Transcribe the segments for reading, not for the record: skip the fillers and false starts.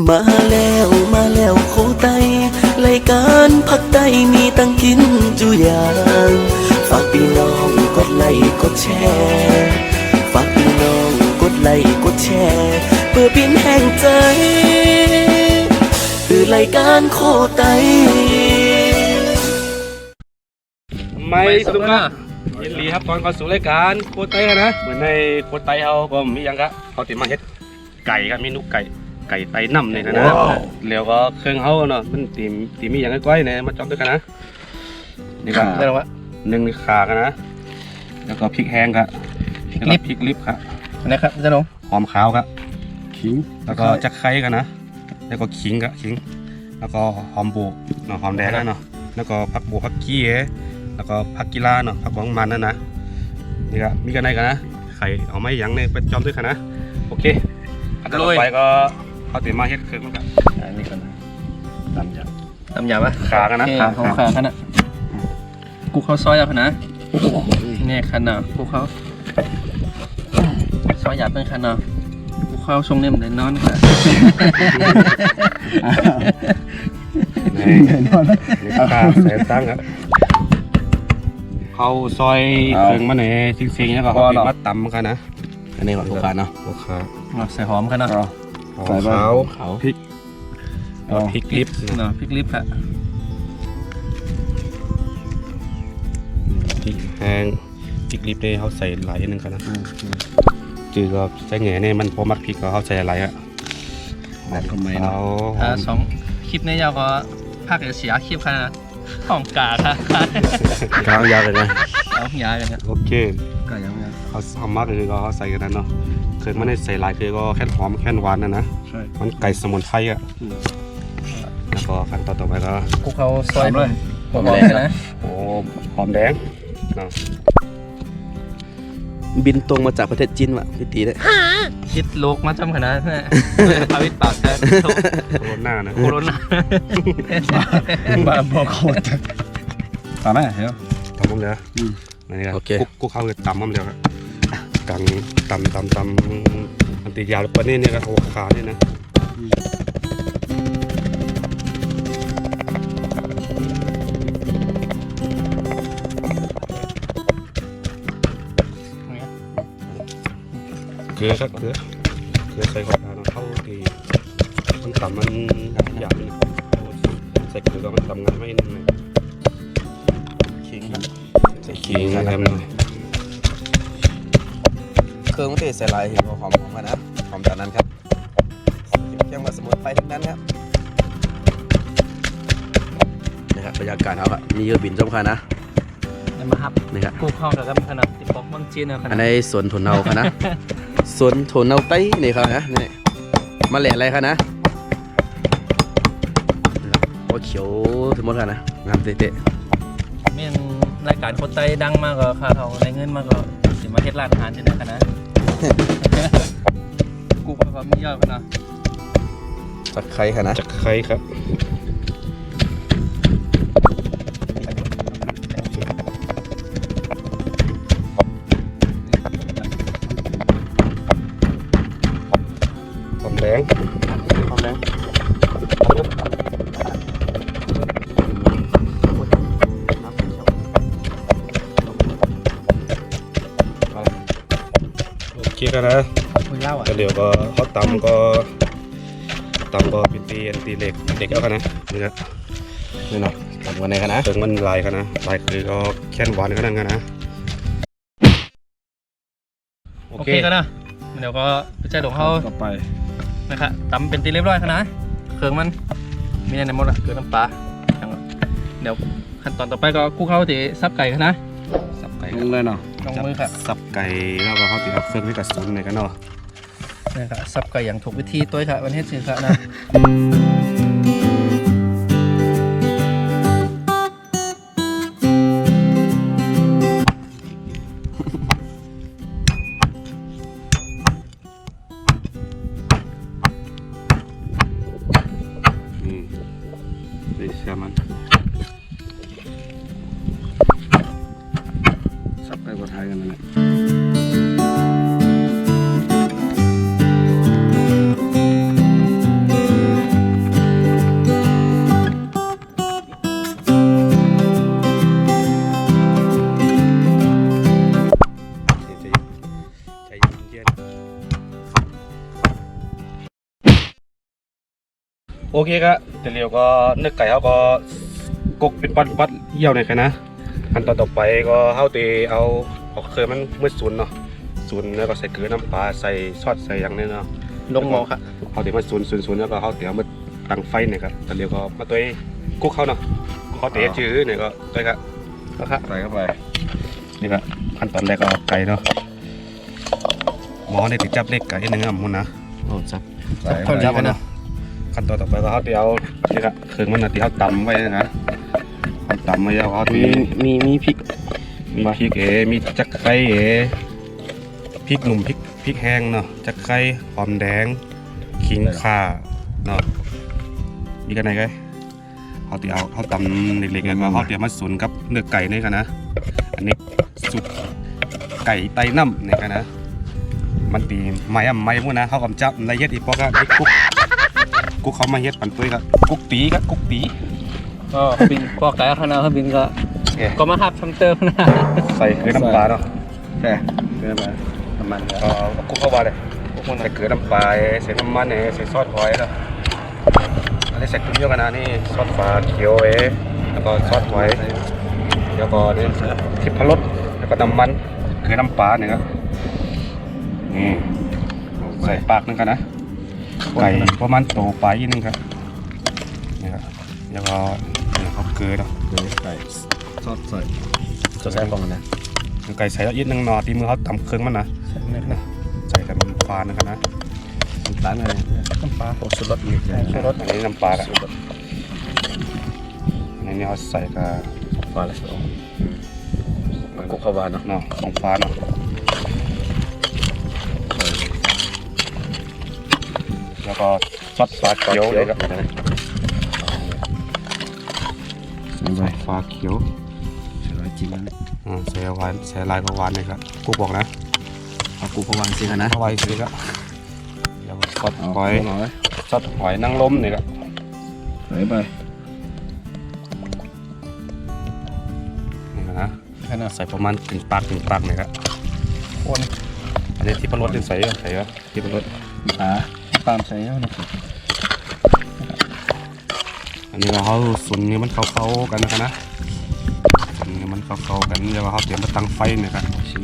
มาแล้วโคไตรายการพักใต้มีตั้งกินจุอย่างฝากพี่น้องกดไลค์กดแชร์ฝากพี่น้องกดไลค์กดแชร์เพื่อเป็นแห่งใจคือรายการโคไตไม่สนุกนะยินดีครับตอนเข้าสู่รายการโคไตกันนะเหมือนในโคไตเขาก็มีอย่างกะเขาติดมาเฮ็ดไก่ครับเมนูไก่ไตน้ำเนี่ยนะแล้วก็เครื่องเขาเนาะมันตีมีอย่างก้อยเนี่ยมาจอมด้วยกันนะนี่ก็ได้แล้ววะ1ขากันนะแล้วก็พริกแห้งครับแล้วก็พริกลิบครับอันนี้ครับเจ้าหนูหอมขาวครับขิงแล้วก็จะไคร้กันนะแล้วก็ขิงแล้วก็หอมโบกเนาะหอมแดงเนาะแล้วก็ผักโบกผักกี้แล้วก็ผักกีฬาเนาะผักหวานมันนั่นนะนี่ก็มีกันไหนกันนะไข่เอาไม้ยังเนี่ยไปจอมด้วยกันนะโอเคอันต่อไปก็เขาติดมาเฮ็ดเครื่องมันกันอันนี้ก่อนตำยำปะขากันนะขากันนะกูเขาซอยเอาขนาดเนี่ยขนาดกูเขาซอยหยาบเป็นขนาดกูเขาทรงเนี่ยมันได้นอนค่ะนี่ขาใส่ตั้งครับเขาซอยเครื่องมันเนี่ยซิงๆแล้วก็เขาติดมาตำกันนะอันนี้ก่อนลูกค้าเนาะลูกค้าใส่หอมกันนะใส่เขาพริกพริกลิบเนาะพริกลิบค่ะพริกแห้งพริกลิบเนี่ยเขาใส่หลายนึงกันนะจืดก็ใส่แง่เนี่ยมันพอมัดพริกก็เขาใส่หลายอ่ะทำไมเนาะ2คลิปนี้ยาวก็ภาคเสียคลิปค่ะของกาค่ะกายาวเลยนะเอายาเลยนะโอเคกายาวเขาทำมากเลยก็เขาใส่กันนั่นเนาะเคยไม่ได้ใส่หลายคือก็แค่หอมแค่หวานนะใช่มันไก่สมุนไพรอ่ะแล้วก็ขั้นตอนต่อไปก็พวกเขาซอยเลยหอมแดงนะโอ้หอมแดงเนาะบินตรงมาจากประเทศจีนว่ะพี่ตีเลยคิดโลกมาจำขนาดนั้นพาวิทปากแท้โคโรนานะโคโรนาบ้าบอกโคตรตามไหมเหรอทำมั่งเลยนี่ครับกุ๊กเข้าเลยตำมั่งเลยครับกังตำมันตียาวปนนี่ก็หัวขาเนี่ยนะเกลือครับเกลือใส่ข้าวสารเข้าทีมันตำมันหยาบเลยใส่เกลือก็มันตำงานไม่นิ่งเลยขิงใส่ขิงนะครับเครื่องที่ใส่ลายเห็นหอมกันนะหอมจากนั้นครับเคี่ยวมาสมุนไพรทั้งนั้นครับนะครับบรรยากาศเขาครับมีเยอะบินสำคัญนะมาครับนี่ครับกูเข้ากับขนาดติดบล็อกบางจีนนะอันนี้สวนถั่วเน่าครับนะสวนถั่วเน่าไต้นี่ครับนะนี่มาแหล่อะไรครับนะว่าเขียวทั้งหมดครับนะงามเตะเมียนรายการโคตรไต้ดังมากก็ค่าเขาในเงินมากก็สิมาเฮ็ดร้านอาหารที่ไหนกันนะกูก็มีเยอะกันนะจักไข่ครับนะจักไข่ครับหอมแดงคิดกันนะเดี๋ยวก็เขาตำก็เป็นตีเล็กเอากันนะนี่นะนี่เนาะตำกันไหนกันนะถึงมันลายกันนะลายคือก็แค่หวานกันนะโอเคกันนะเดี๋ยวก็ไปใจหลวงเขาต่อไปนะครับตำเป็นตีเรียบร้อยกันนะเครื่องมันมีในหมดละเกลือน้ำปลาเดี๋ยวขั้นตอนต่อไปก็กู้เข้าตีซับไก่กันนะสับไก่เลยเนาะลงมือค่ะสับไก่แล้วก็เขาติดเครื่องที่กระสุนเลยกันเนาะนี่ค่ะสับไก่อย่างถูกวิธีตัวค่ะวันนี้สิค่ะนะเชื่อมันสับไก่ก็ไทยกันนั่นแหละ เ โอเคครับแต่เร็วก็นึกไก่เขาก็กกเป็นปัดเยี่ยวหน่อยครับนะอันต่อไปก็เขาตีเอาเคยมันมืดศูนย์เนาะศูนย์แล้วก็ใส่เกลือน้ำปลาใส่ซอสใส่อย่างนี้เนาะ ลงหม้อครับ เขาตีมาศูนย์แล้วก็เขาตีเอามาตั้งไฟเนี่ยครับแต่เร็วก็มาตัวกุ๊กเขาเนาะเขาตีจื้อเนี่ยก็ตัวครับ แล้วครับ ใส่เข้าไปนี่ก็ขั้นตอนแรกก็เอาไก่เนาะหมอเนี่ยติดจับเล็กไก่หนึ่งอ่ะมุนนะ โอ้จับ ใส่จับมันเนาะขั้นตอนต่อไปก็เขาตีเอานี่ครับเครื่องมันนะตีเขาตำไว้นะเขาตำไว้แล้วเขาตี มีพริก มีพริกมีจักไคร้พริกหนุ่มพริกแห้งเนาะจักไคร้หอมแดงขิงข่าเนาะมีกันไหนกันเขาตีเอาเขาตำเล็กๆแล้วก็เขาเตรียมมาสุนกับเนื้อไก่นี่กันนะอันนี้สุดไก่ไตน้ำนี่กันนะมันตีไม้พวกนะเขากำจับละเอียดอีกเพราะก็กุ๊กเขามาเฮ็ดปันตุ้ยครับกุ๊กตีก็บินพอไก่ข้างหน้าเขาบินก็มาหับทำเติมนะ ใส่เกลือน้ำปลาเนาะ ใช่เติมมาน้ำมัน ก็เอากุ๊กเข้ามาเลยใส่เกลือน้ำปลาใส่น้ำมันใส่ซอสหอยแล้วอันนี้ใส่กุ้งเยอะกันนะนี่ซอสปลาเขียวแล้วก็ซอสหอยแล้วก็นี่ทิพรสแล้วก็น้ำมันเกลือน้ำปลาเนี่ยครับนี่ใส่ปากนึงกันนะไก่ประมาณโตปลายนึงครับนี่ครับแล้วก็เอาเกลือเนาะ ไก่ซอสใส่ซอสแซ่บของมันนะ ไก่ใส่ละเอียดนึงหน่อที่มือเขาตำเครื่องมันนะ ใส่ไม่ได้ ใส่แต่น้ำปลานึงกันนะ น้ำตาลอะไรน้ำปลาโอ้สุดรสอีก ชูรสอันนี้น้ำปลาครับอันนี้เขาใส่กับ ปลาละสองมันกุ๊กข้าวหวานเนาะ เนาะของฟ้าเนาะแล้วก็ซอสฟ้าเขียวเลยครับฟ้าเขียว ใส่จริงนะ ใส่หวานใส่ลายก็หวานเลยครับกูบอกนะ เอากุ๊กข้าวหวานสินะ เอาไว้สิครับแล้วก็ซอสหอยซอสหอยนางรมเนี่ยครับ ใส่ไป นี่นะ แค่นั้น ใส่ประมาณถึงปากเนี่ยครับ คน อันนี้ที่ปลาลดใส่ครับที่ปลาลด ปามใส่แล้วนะ อันนี้เราสุนนี่มันเข้ากันนะสุนนี่มันเข้ากันแล้วเขาเตรียมมาตั้งไฟเนี่ยครับชิม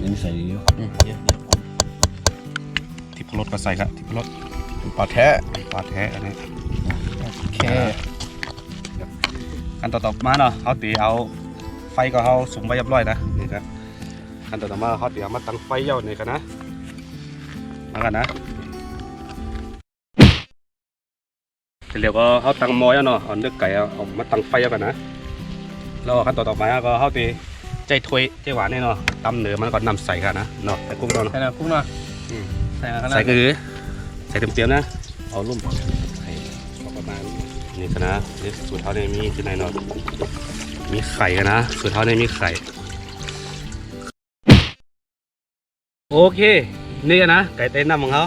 นี่ใส่เยอะ ที่ปลาลดก็ใส่ครับที่ปลาลด ปลาแท้ ปลาแท้อันนี้ แค่ ขั้นต่อมาเนาะเขาตีเอาไฟก็เขาสุมไว้เรียบร้อยนะนี่ครับขั้นต่อมาเขาตีเอามาตั้งไฟเย้านี่กันนะมากันนะเดี๋ยวก็เขาตั้งหม้อเนาะเอาเนื้อไก่เอามาตั้งไฟเย้ากันนะแล้วขั้นต่อมาก็เขาตีใจถ้วยใจหวานนี่เนาะตำเนื้อมันก็นำใส่กันนะเนาะใส่กุ้งเนาะ ใส่นะกุ้งเนาะใส่นะ ใส่คือใส่เต็มๆนะเอาลุ่มใส่ประมาณนี่กันนะนี่สูตรเขาเนี่ยมีที่ไหนเนาะมีไข่กันนะสูตรเขาเนี่ยมีไข่โอเคนี่กันนะไก่เต้นน้ำของเขา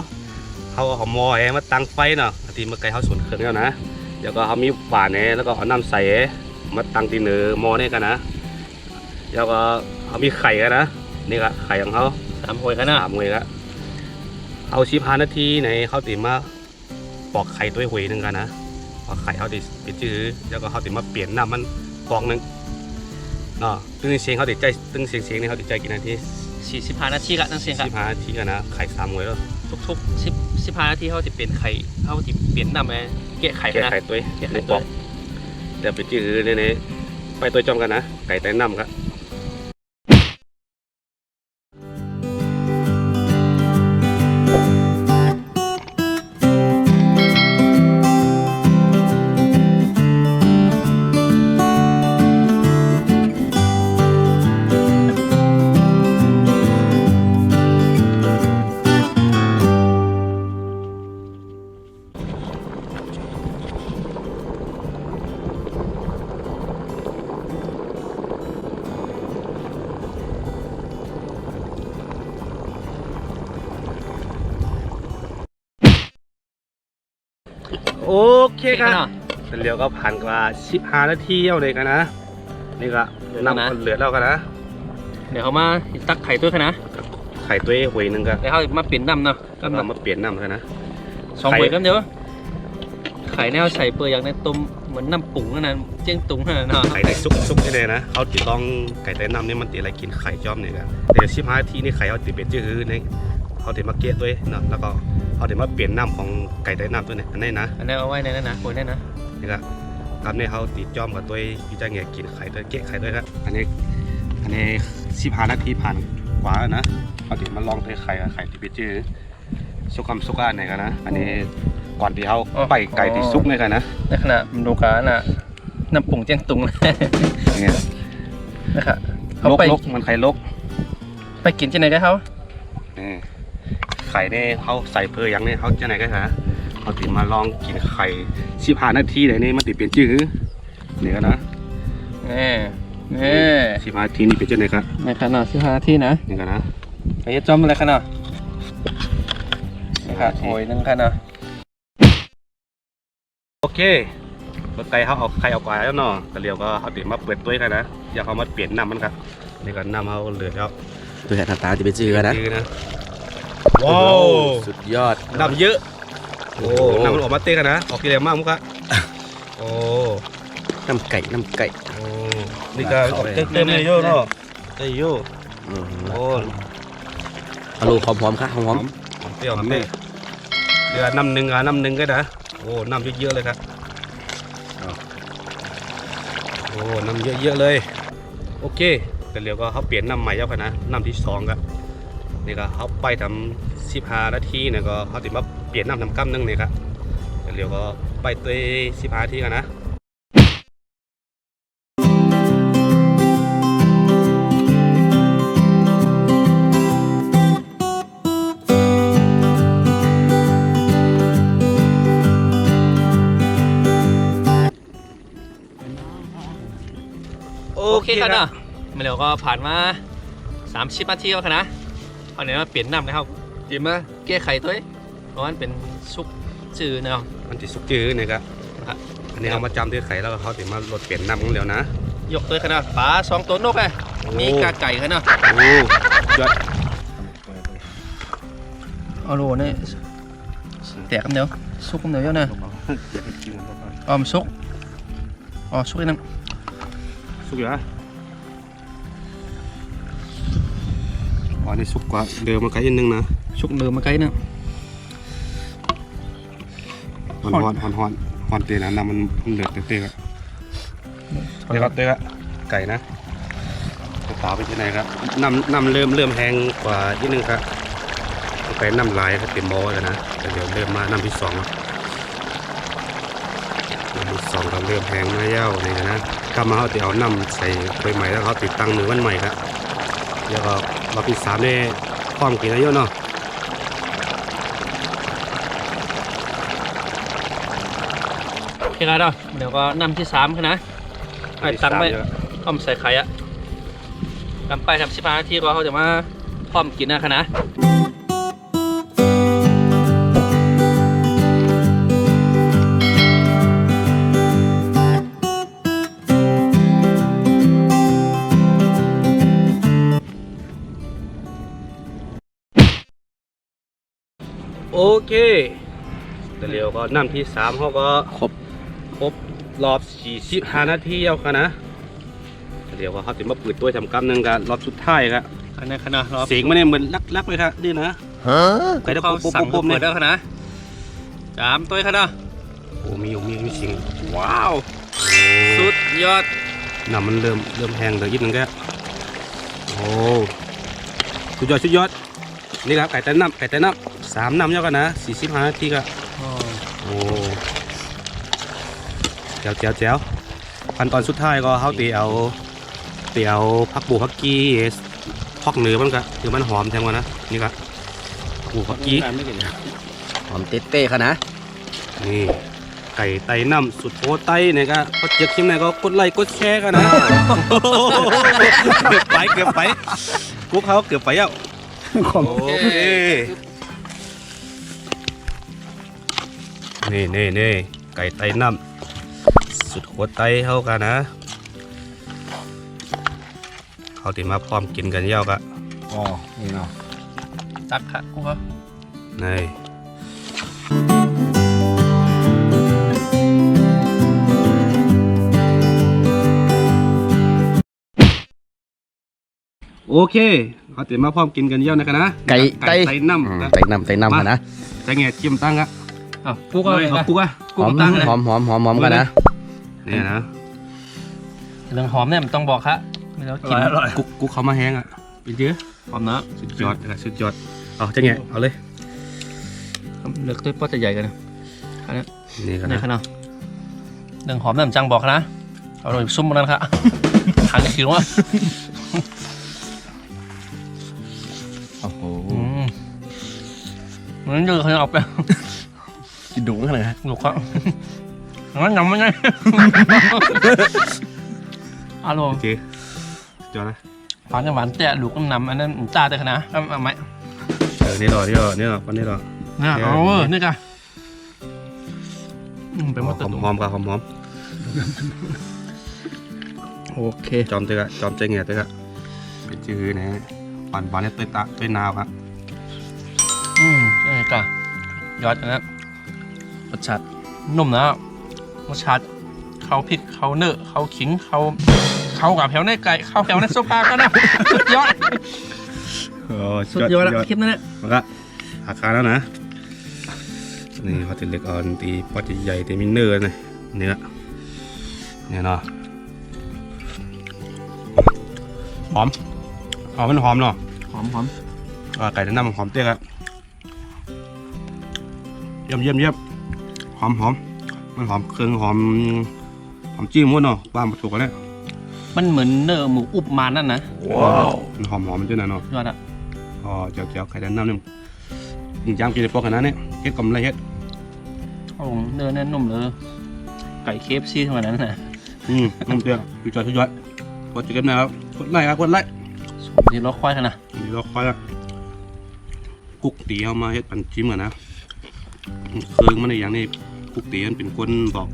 เอาหอมมอมาตั้งไฟเนาะทีมาไก่เขาส่วนเครื่องแล้วนะเดี๋ยวก็เขามีหวานแล้วก็เอาน้ำใส่มาตั้งตีเนื้อมอนี่กันนะแล้วก็เขามีไข่กันนะนี่ก็ไข่ของเขา 3 ถ้วยกันนะ 3 ถ้วยครับเอา15 นาทีในเขาติมาปอกไข่ตัวหวยหนึ่งกันนะปอกไข่เขาติปิดจื้อแล้วก็เขาติมาเปลี่ยนน้ำมันฟองหนึ่งเนาะตึ้งเสียงเขาติดใจตึ้งเสียงนี่เขาติดใจกี่นาที 45 นาทีละตั้งเสียงครับ 15 นาทีกันนะไข่3 ถ้วยแล้ว ทุกๆ15 นาทีเขาจะเปลี่ยนไข่เขาจะเปลี่ยนน้ำไอ้แกะไข่ แกะ นะ ไข่ตัว แกะไข่ ป ตั อ ว กแต่ปิดจื้อเนี่ยไปตัวจอมกันนะไก่ไต้น้ำครับโอเคครับเดี๋ยวก็ผ่านกว่า15 นาทีเอาเลยกันนะนี่ก็น้ำเลือดแล้วกันนะ เดี๋ยวเขามาตักไข่ตัวกันนะ ไข่ตัวหวยหนึงก็ แล้วเขามาเปลี่ยนน้ำเนาะก็ เอามาเปลี่ยนน้ำกันนะ 2 หวยกันเดียวไข่แนวใส่เปลือกอย่างในต้มเหมือนน้ำปุ๋งนั่นน่ะเจียงตุงนั่นน่ะเนาะ ไข่ในซุกนี่เลยนะเขาติดต้องไก่ไต้น้ำนี่มันติดอะไรกินไข่จอมเนี่ยกันเดี๋ยว15 นาทีนี่ไข่เขาติดเป็นจื้อนี่เขาติดมาเกะด้วยเนาะแล้วก็เขาติดมาเปลี่ยนน้ำของไก่ไต้น้ำตัวนี้อันนี้นะ อันนี้เอาไว้ในนั้นนะโวยนั่นนะ นี่ก็ตามนี้เขาติดจอมกับตัวพี่จ้าเงี้ยกินไข่ด้วยเกะไข่ด้วยครับอันนี้15 นาทีผ่านกว่าแล้วนะเขาติดมาลองตัวไข่กับไข่ติดเป็นจื้อซุกคำซุกอันไหนกันนะอันนี้ก่อนที่เขาไปไก่ที่ซุกนี่กันนะ ในขณะมันดูกาน่ะน้ำปุ๋งเจียงตุง เนี่ย นะครับเขา ลก ไป ลกมันไข่ลก ไปกินที่ไหนกันเขา นี่ไข่เนี่ยเขาใส่เพออย่างนี้เขาจะไหนกันฮะเขาติดมาลองกินไข่15 นาทีไหนนี่มันติดเป็นจื้อนี่กันนะ นี่ 15 นาทีนี่เป็นจื้อไหนครับ ในขณะ15 นาทีนะ นี่กันนะ ไปจอมอะไรขนาดนะครับโอยนึงขนาด โอเครถไก่เขาเอาไข่เอากวาแล้วเนาะแต่เรียวก็เขาติดมาเปิดตัวกันนะอย่าเขามาเปลี่ยนน้ำมันครับนี่ก็น้ำเขาเหลือแล้ว ตัวแทนตาจะไปจื้อนะ จื้อนะ ว้าวสุดยอด น้ำเยอะโอ้น้ำมันออกมาเต้กันนะออกกี่แรงมากมุกอะโอ้ น้ำไก่ โอ้นี่ก็ออกเต็มเลยโย่เนาะเอ้ยโย่โอ้ ฮัลโหลหอมๆค่ะหอม เปรี้ยวนี่เดี๋ยวน้ำหนึ่งก็นะโอ้น้ำเยอะๆเลยครับโอ้น้ำเยอะๆเลยโอเคแต่เดี๋ยวก็เขาเปลี่ยนน้ำใหม่แล้วกันนะน้ำที่2ก็นี่ก็เขาไปทำ15 นาทีเนี่ยก็เขาติดมาเปลี่ยนน้ำทำกั้มนึงเนี่ยครับแต่เดี๋ยวก็ไปตัว15 นาทีกันนะโอเคครับเนาะมาเร็วก็ผ่านมา30 นาทีแล้วนะเอาเนี่ยมาเปลี่ยนน้ำนะครับดีมาแก้ไขตัวเองเพราะมันเป็นซุปจืดเนาะ มันติดซุกจื้อเนี่ยครับอันนี้เอามาจำด้วยไข่แล้วก็เขาติดมาลดเปลี่ยนน้ำกันแล้วนะ ยกตัวขนาดปลา2 ตัวนกไงมีกาไก่ขนาด โอ้ยอด เอาโลนี่แตกกันเดียวซุกกันเดียวเยอะนะออมซุกอ๋อซุกอีกนึง ซุกอยู่นะอ๋อนี่ซุกกว่าเดิมมาไกลนิดนึงนะ ซุกเดิมมาไกลนึง ฮอนเตะนะน้ำมันเดือดเตะครับเตะไก่นะตาไปที่ไหนครับน้ำเริ่มแห้งกว่านิดนึงครับไก่น้ำลายก็เต็มหม้อแล้วนะแต่เดี๋ยวเริ่มมาน้ำที่2แล้วน้ำที่2ก็เริ่มแห้งมาเย้าเลยนะกลับมาเขาติดเอาน้ำใส่ไปใหม่แล้วเขาติดตั้งมือวันใหม่ครับแล้วก็รอบที่3เนี่ยพร้อมกินแล้วเยอะเนาะ โอเคครับเดี๋ยวก็น้ำที่3กันนะไปตั้งไปอ้อมใส่ไข่อะทำไปทำ15 นาทีก็เขาจะมาพร้อมกินนะคณะโอเคแต่เร็วก็น้ำที่3เขาก็ครบรอบ45 นาทีเอากันนะเดี๋ยวก็เขาจะมาเปิดตัวทำกำนึงกันรอบสุดท้ายครับ อันนี้คณะรอบ เสียงมันเนี่ยเหมือนลักเลยครับนี่นะไก่ได้ เขา ปุ๊บ สั่ง ปุ๊บ เปิ เนี่ ด ย แล้วคณะ3 ตัวคณะ โอ้มีเสียงว้าว สุดยอด น้ำมันเริ่มแห้งเดี๋ยวอีกนึงแกโอ้สุดยอดนี่ครับไก่แต่น้ำ3 น้ำเยอะกันนะ45 นาทีครับโอ้แจ๋วขั้นตอนสุดท้ายก็เขาตีเอาผักบูผักกี้พอกเนื้อมันก็คือมันหอมแทนกันนะนี่ครับผักบูผักกี้ หอมเต้ๆค่ะนะ นี่ไก่ไตน้ำสุดโอไตเนี่ยก็พอเจอคลิปไหนก็กดไลค์กดแชร์กันนะ เกือบไปพวกเขาเกือบไปแล้วโอเคนี่ไก่ไตน้ำสุดโคตรไตเขากันนะเขาติมาพร้อมกินกันเย้ากะ อ๋อนี่เนาะ ตักค่ะกูก็ นี่โอเคเขาเตรียมมาพร้อมกินกันเยอะนะครับนะ ไก่ ไตน้ำนะ ไตน้ำกันนะ ไตแง่จิ้มตั้งอะ อ้าวกูก็ เอากูอะ กูก็ตั้งเลย หอมกันนะ เนี่ยนะ เรื่องหอมเนี่ยมันต้องบอกครับไม่แล้วกิน กูเขามาแห้งอะเป็นเยอะ หอมนะ สุดยอดสุดยอดเอาจะแง่เอาเลย เลือกด้วยป้อจะใหญ่กันนะอันนี้ นี่กัน นี่ นะ ขนาดเรื่องหอมเนี่ยมันจังบอกนะเอาหน่อยซุ่มมันนั้นครับทางคิวว่า โอ้โห มันเยอะขนาดออกไป กินดุขนาดไหน หนุกครับงั้นยังไม่ไงอารม โอ ณ์ เคสุดยอดนะ หวานหวานแต่ลูกน้ำนำอันนั้นจ้าแต่ขนาดเอาไหม นี่รอวันนี้รอ เนี่ยเอานี่กันเป็นมาตุ่ม หอมกับหอม โอเค จอมเตะจอมเจงเงียเตะเป็นจืดนะหวานเนี่ยเตยตาเตยนาวครับ นี่กันยอดนะรสชาตินุ่มนะรสชาติเขาพริกเขาเนื้อเขาขิงเขากับแถวในไก่เขาแถวในโซฟาก็นะสุดยอดสุดยอดละคลิปนั้นแหละ มันก็อาคารแล้วนะนี่พอถึงเล็กอ่อนตีพอจะใหญ่ตีมินเนอร์นะเนื้อเนี่ยเนาะหอมมันหอมเนาะ หอม ไก่น้ำมันหอมเตี้ยครับเยี่ยมหอมมันหอมเครื่องหอมจิ้มหมดเนาะบ้านมาถูกกันแล้ว มันเหมือนเนื้อหมูอุบมานั่นนะ มันหอมมันด้วยนะเนาะ ยอดอ่ะ อ๋อเจียวไข่น้ำเนี่ยยิงจามกินในพวกกันนะเนี่ยเฮ็ดกำไรเฮ็ด โอ้เนื้อแน่นนุ่มเลยไก่เคฟซีเท่านั้นนะ น้ำเตี้ยสุดยอดกดจะเก็บนะครับกดไลค์ครับกดไลค์ ที่เราควายกันนะ นี่เราค่อยกุ๊กตีเอามาเฮ็ดปันจิ้มกันนะเครื่องมันในอย่างนี้กุ๊กตีมันเป็นคนบอก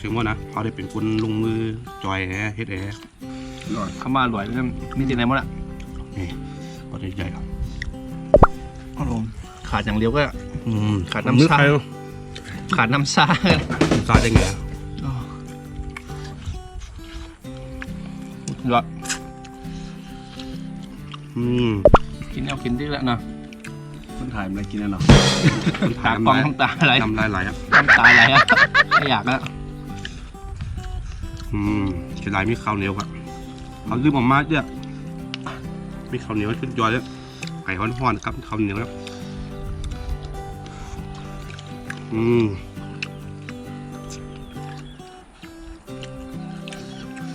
เชียงว่านะเขาได้เป็นคนลงมือจอยเฮ็ดข้ามาอร่อยแล้วมีที่ไหนมั้งล่ะ นี่ก็ได้ใหญ่ครับ ขาดอย่างเดียวก็ ขาดน้ำ นึก ซ่า ใคร ขาดน้ำซา ซาได้ไง ยอด กินเอากินได้แล้วนะ คนถ่ายมันกินแล้วเนาะ ตากล้องน้ำตาไหล น้ำลายไหลครับ น้ำตาไหลอ่ะไม่อยากแล้ว เสียดายมีข้าวเหนียวครับเขาลืมออกมาเนี่ยมีข้าวเหนียวชุดยอดเลยไก่ฮ้อนๆครับข้าวเหนียวครับ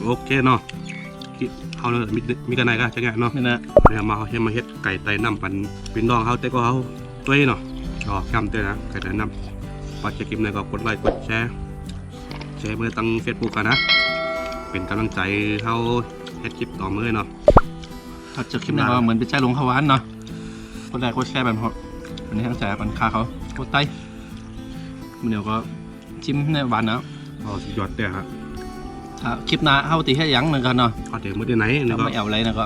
โอเคเนาะเขาเลยมีกันไหนกันจะไงเนาะ นี่นะ เนี่ยมาเขามาเฮ็ดไก่ไตน้ำปันเป็นน้องเขาแต่ก็เขาตัวเนาะก็จำเต้นะไก่ไตน้ำปัจจุบันเนี่ยก็กดไลค์กดแชร์เมื่อตั้งเฟซบุ๊กกันนะเป็นกำลังใจเขาเฮ็ดคลิปต่อมือเนาะ ถ้าเจอคลิปนี้ก็เหมือนเป็นใจหลงเขาหวานเนาะคนแรกคนแชร์แบบเขาอันนี้ทั้งใจปันคาเขาโคตรไตเดี๋ยวก็จิ้มในหวานนะ ก็สุดยอดเด้อครับ ถ้าคลิปหน้าเข้าตีให้ยังเหมือนกันเนาะ เขาเดี๋ยวมื้อไหนนี่ เรา ก็ ไม่เอาอะไรนะก็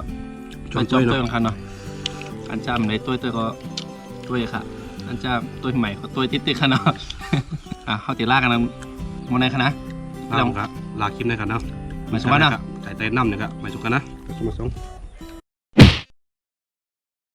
ช ไป วน จ ตั อ ว ม เนาะ ตัวกันเนาะอันจ้ามในตัวก็ตัวค่ะอันจ้ามตัวใหม่ก็ตัวติดๆกันเนาะเข้าตีล่ากันนะมันในคณะ ลาครับลาคลิปในกันเนาะ มาสวัสดีนะ ไก่ไตน้ำเนี่ยครับมาสุกันนะมาส่ง